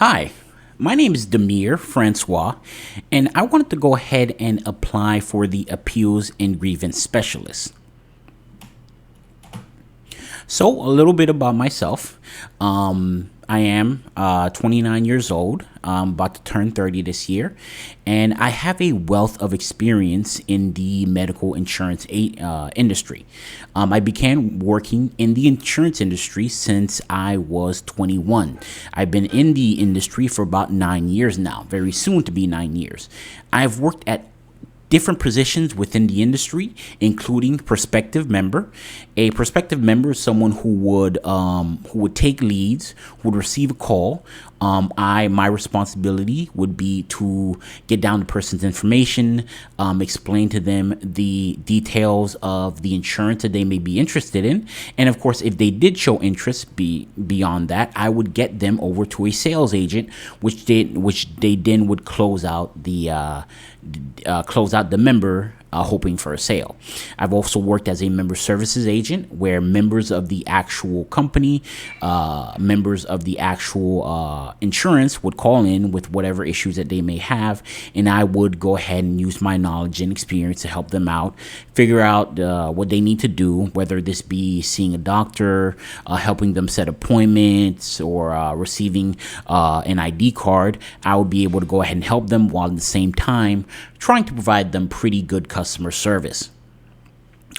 Hi, my name is Damier Francois, and I wanted to go ahead and apply for the Appeals and Grievance Specialist. So, a little bit about myself. I am 29 years old, about to turn 30 this year, and I have a wealth of experience in the medical insurance industry. I began working in the insurance industry since I was 21. I've been in the industry for about 9 years now, very soon to be 9 years. I've worked at different positions within the industry, including prospective member. A prospective member is someone who would take leads, who would receive a call. My responsibility would be to get down the person's information, explain to them the details of the insurance that they may be interested in, and of course, if they did show interest beyond that, I would get them over to a sales agent, which they then would close out the member, hoping for a sale. I've also worked as a member services agent where members of the actual company, members of the actual insurance would call in with whatever issues that they may have, and I would go ahead and use my knowledge and experience to help them out, figure out what they need to do, whether this be seeing a doctor, helping them set appointments, or receiving an ID card. I would be able to go ahead and help them while at the same time trying to provide them pretty good customer service.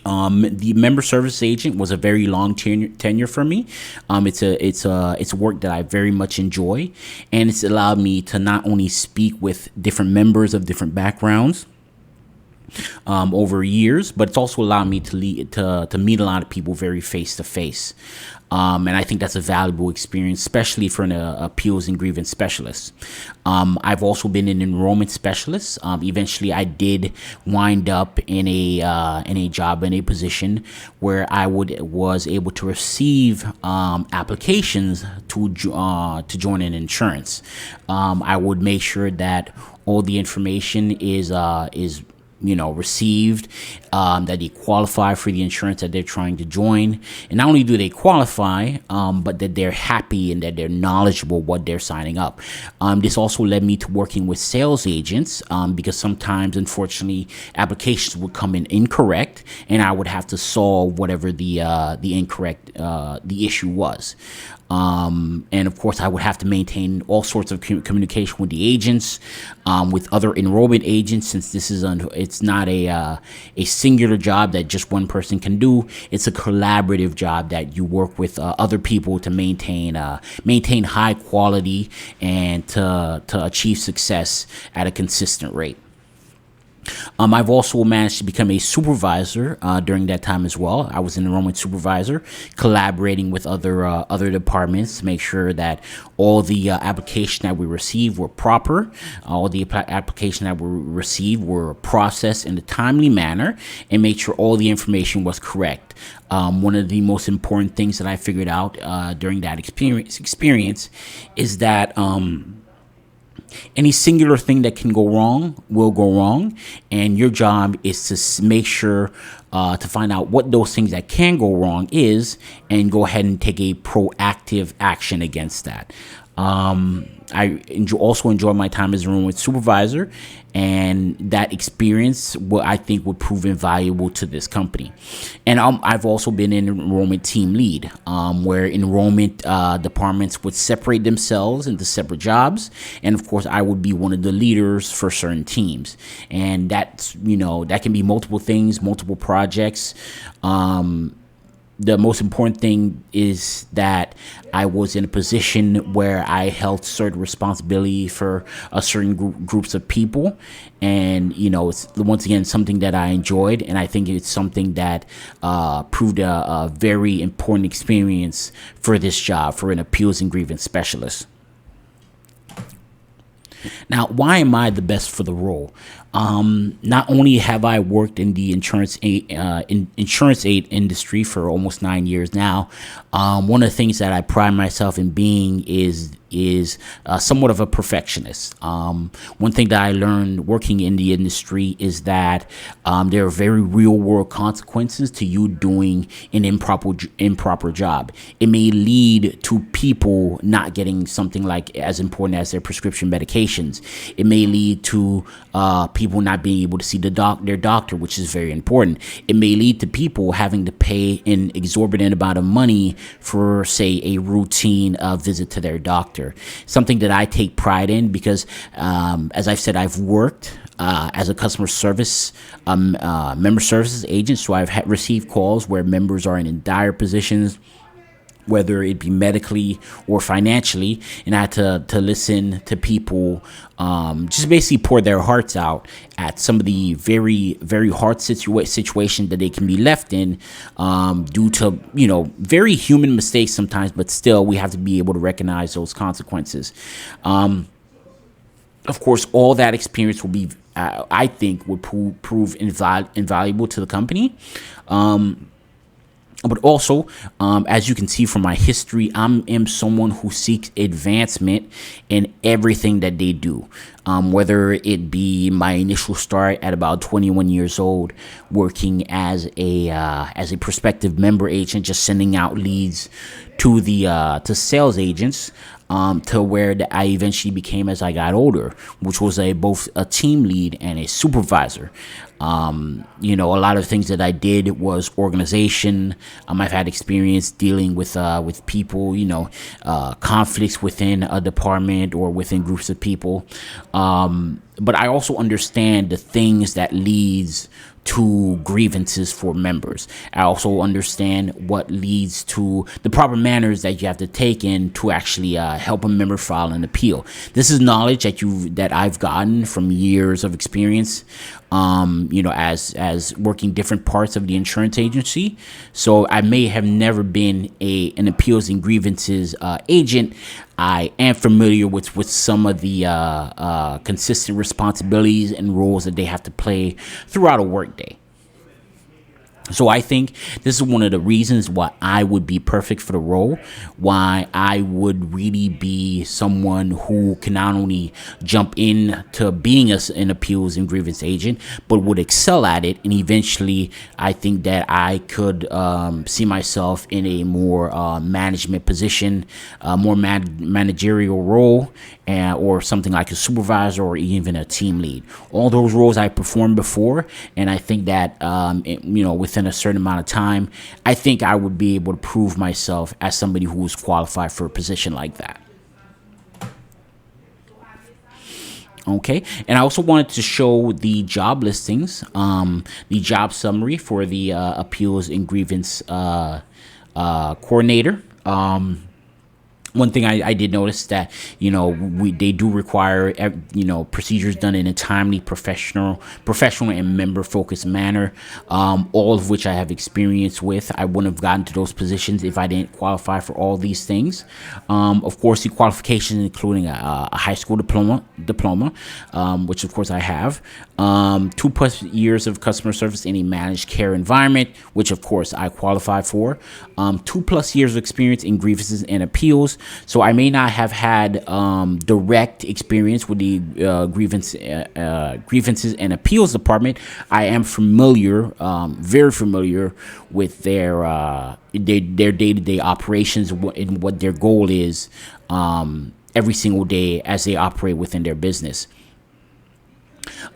The member service agent was a very long tenure for me. It's work that I very much enjoy, and it's allowed me to not only speak with different members of different backgrounds over years, but it's also allowed me to meet a lot of people very face to face. And I think that's a valuable experience, especially for an appeals and grievance specialist. I've also been an enrollment specialist. Eventually, I did wind up in a job, in a position where I was able to receive applications to join an insurance. I would make sure that all the information is received, that they qualify for the insurance that they're trying to join. And not only do they qualify, but that they're happy and that they're knowledgeable what they're signing up. This also led me to working with sales agents, because sometimes, unfortunately, applications would come in incorrect, and I would have to solve whatever the issue was. And of course, I would have to maintain all sorts of communication with the agents, with other enrollment agents, since this is it's not a singular job that just one person can do. It's a collaborative job that you work with other people to maintain high quality and to achieve success at a consistent rate. I've also managed to become a supervisor during that time as well. I was an enrollment supervisor, collaborating with other departments to make sure that all the applications that we received were proper, all the applications that we received were processed in a timely manner, and make sure all the information was correct. One of the most important things that I figured out during that experience is that any singular thing that can go wrong will go wrong, and your job is to make sure to find out what those things that can go wrong is, and go ahead and take a proactive action against that. I also enjoy my time as a enrollment supervisor, and that experience, I think, would prove invaluable to this company. And I've also been an enrollment team lead, where enrollment departments would separate themselves into separate jobs, and of course, I would be one of the leaders for certain teams. And that can be multiple things, multiple projects. The most important thing is that I was in a position where I held certain responsibility for a certain groups of people, and it's once again something that I enjoyed, and I think it's something that proved a very important experience for this job, for an appeals and grievance specialist. Now, why am I the best for the role? Not only have I worked in the insurance aid industry for almost 9 years now, one of the things that I pride myself in being is is somewhat of a perfectionist. One thing that I learned working in the industry is that there are very real world consequences to you doing an improper job. It may lead to people not getting something like as important as their prescription medications. It may lead to people not being able to see their doctor, which is very important. It may lead to people having to pay an exorbitant amount of money for, say, a routine visit to their doctor. Something that I take pride in because, as I've said, I've worked as a customer service, member services agent. So I've received calls where members are in dire positions, whether it be medically or financially, and I had to listen to people just basically pour their hearts out at some of the very, very hard situation that they can be left in due to, very human mistakes sometimes, but still we have to be able to recognize those consequences. Of course, all that experience will be, I think, would prove invaluable to the company. But also, as you can see from my history, I am someone who seeks advancement in everything that they do. Whether it be my initial start at about 21 years old, working as a prospective member agent, just sending out leads to to sales agents, to where I eventually became as I got older, which was both a team lead and a supervisor. A lot of things that I did was organization. I've had experience dealing with people, conflicts within a department or within groups of people. But I also understand the things that leads to grievances for members. I also understand what leads to the proper manners that you have to take in to actually help a member file an appeal. This is knowledge that I've gotten from years of experience, as working different parts of the insurance agency. So I may have never been an appeals and grievances agent. I am familiar with some of the consistent responsibilities and roles that they have to play throughout a workday. So I think this is one of the reasons why I would be perfect for the role, why I would really be someone who can not only jump into being an appeals and grievance agent, but would excel at it. And eventually, I think that I could see myself in a more management position, more managerial role, or something like a supervisor or even a team lead. All those roles I performed before, and I think that within a certain amount of time, I think I would be able to prove myself as somebody who is qualified for a position like that. Okay, and I also wanted to show the job listings, the job summary for the appeals and grievance coordinator. One thing I did notice that, they do require, procedures done in a timely, professional and member-focused manner, all of which I have experience with. I wouldn't have gotten to those positions if I didn't qualify for all these things. Of course, the qualifications including a high school diploma, which of course I have, 2+ years of customer service in a managed care environment, which of course I qualify for, 2+ years of experience in grievances and appeals. So I may not have had direct experience with the grievances and appeals department. I am familiar, very familiar with their day-to-day operations and what their goal is every single day as they operate within their business.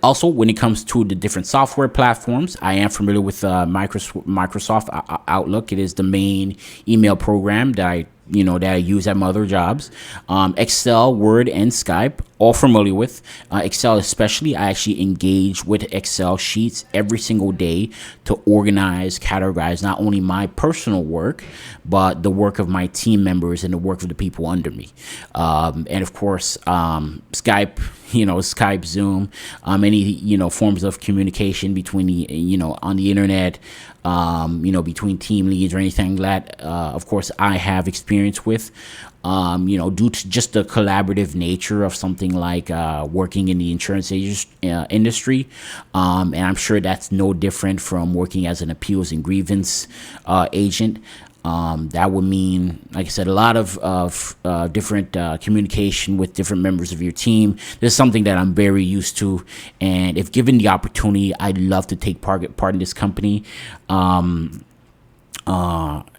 Also, when it comes to the different software platforms, I am familiar with Microsoft Outlook. It is the main email program that I use at my other jobs. Excel, Word, and Skype, all familiar with. Excel especially, I actually engage with Excel sheets every single day to organize, categorize not only my personal work, but the work of my team members and the work of the people under me. And of course, Skype, Skype, Zoom, any, forms of communication between on the internet, between team leads or anything that, of course, I have experience with, due to just the collaborative nature of something like working in the insurance industry. And I'm sure that's no different from working as an appeals and grievance agent. That would mean, like I said, a lot of different communication with different members of your team. This is something that I'm very used to, and if given the opportunity, I'd love to take part in this company.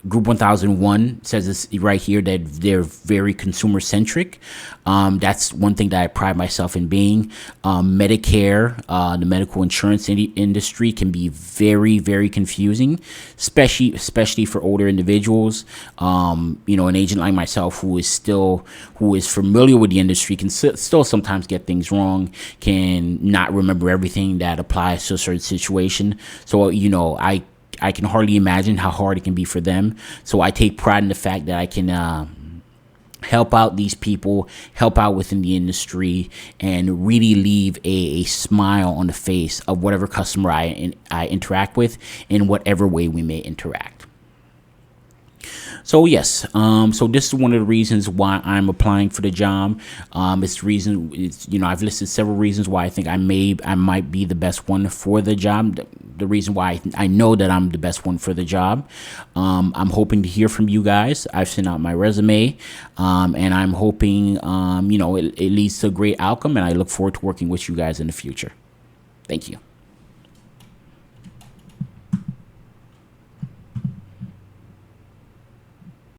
Group 1001 says this right here, that they're very consumer centric. That's one thing that I pride myself in being. Medicare, the medical insurance industry can be very, very confusing, especially for older individuals. An agent like myself who is familiar with the industry can still sometimes get things wrong, can not remember everything that applies to a certain situation. So, I can hardly imagine how hard it can be for them. So I take pride in the fact that I can help out these people, help out within the industry, and really leave a smile on the face of whatever customer I interact with in whatever way we may interact. So yes, so this is one of the reasons why I'm applying for the job. I've listed several reasons why I think I might be the best one for the job. The reason why I know that I'm the best one for the job. I'm hoping to hear from you guys. I've sent out my resume, and I'm hoping it leads to a great outcome. And I look forward to working with you guys in the future. Thank you.